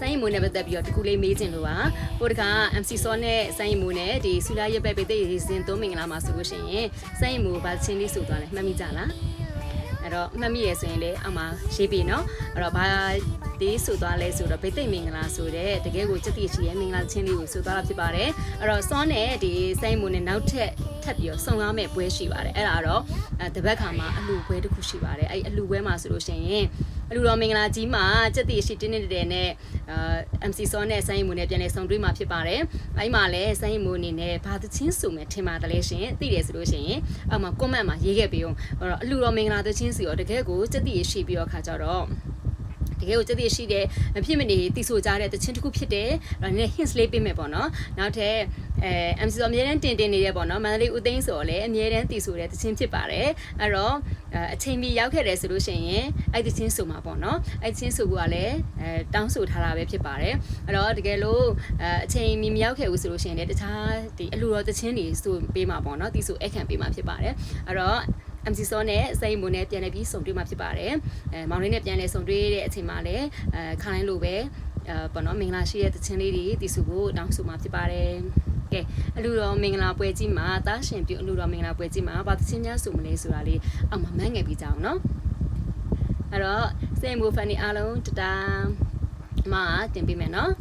ဆိုင်မွေးနဲ့ပတ်သက်ပြီးတော့တခုလေးမေးချင်လို့ပါဟိုတခါ MC စောနဲ့ဆိုင်မွေးနဲ့ဒီဆူလာရဲ့ပဲပိတ်သိရေစင်သုံးမင်္ဂလာမှာဆိုလို့ရှိရင်ဆိုင်မွေးဘာချင်းလေးဆိုသွားလဲမှတ်မိကြလားအဲ့တော့မှတ်မိရဆိုရင်လေအောက်မှာရေးပြီနော်အဲ့တော့ဘာဒီဆိုသွားလဲဆိုတော့ဗိသိက်မင်္ဂလာဆိုတဲ့တကယ်ကိုစက်တိရှိရဲ့မင်္ဂလာချင်းလေးကိုဆိုသွားတာဖြစ်ပါတယ်အဲ့တော့စောနဲ့ဒီဆိုင်မွေးနဲ့နောက်ထပ်ထပ်ပြီးတော့စုံကားမဲ့ပွဲရှိပါတယ်အဲ့ဒါတော့တပတ်ခါမှာအလူပွဲတစ်ခုရှိပါတယ်အဲ့အလူပွဲမှာဆိုလို့ရှိရင်အလူတော်မင်္ဂလာကြီးမှာစက်တိရှိတင်းနေတဲ့နဲ့MC စောနဲ့ဆိုင်မွေးနဲ့ပြန်လည်ဆုံတွေ့မှာဖြစ်ပါတယ်အဲ့မှာလည်းဆိုင်မွေးအနေနဲ့ဘာသချင်းဆိုမယ်ထင်ပါတယ်လေရှင်သိတယ်ဆိုလို့ရှိရင်အောက်မှာ comment မှာရေးခဲ့ပြီးအောင်အဲ့တော့အလူတော်မင်္ဂလာသချင်းစီရောတကယ်ကိုစက်တိရှိပြီးတော့ခါကြတော့တကယ်ကိုစက်တိရှိတဲ့မဖြစ်မနေတီဆိုကြတဲ့တချင်းတစ်ခုဖြစ်တယ်အဲ့ဒါနည်း hints လေးပေးမယ်ပေါ့နော်နောက်ထပ်MC ဆိုအမြဲတမ်းတင်နေတယ်ပေါ့နော်မန္တလေးဦးသိန်းဆိုလည်းအမြဲတမ်းတီဆိုတဲ့တချင်းဖြစ်ပါတယ်အဲ့တော့အချိန်မီရောက်ခဲ့တယ်ဆိုလို့ရှိရင်အဲ့တချင်းဆိုမှာပေါ့နော်အဲ့တချင်းဆိုဖို့ကလည်းတောင်းဆိုထားတာပဲဖြစ်ပါတယ်အဲ့တော့တကယ်လို့အချိန်မီမရောက်ခဲ့ဘူးဆိုလို့ရှိရင်လည်းတခြားဒီအလူတော်တချင်းတွေဆိုပေးမှာပေါ့နော်တီဆိုအခန့်ပေးမှာဖြစ်ပါတယ်အဲ့တော့MC စောနဲ့စိန်မွန်နဲ့ပြန်လည်ပြီးဆုံတွေ့မှာဖြစ်ပါတယ်မောင်လေးနဲ့ပြန်လည်ဆုံတွေ့တဲ့အချိန်မှာလည်းခါတိုင်းလိုပဲပေါ့နော်မင်္ဂလာရှိတဲ့တခြင်းလေးတွေတည်ဆူဖို့တောင်းဆိုမှာဖြစ်ပါတယ်ကဲအလူတော်မင်္ဂလာပွဲကြီးမှာတားရှင်ပြုအလူတော်မင်္ဂလာပွဲကြီးမှာဘာတခြင်းများဆိုမလဲဆိုတာလေးအောက်မှာမှန်းငယ်ပြီးကြအောင်နော်အဲ့တော့စိန်မိုဖန်နီအားလုံးတတားမှာတင်ပေးမယ်နော်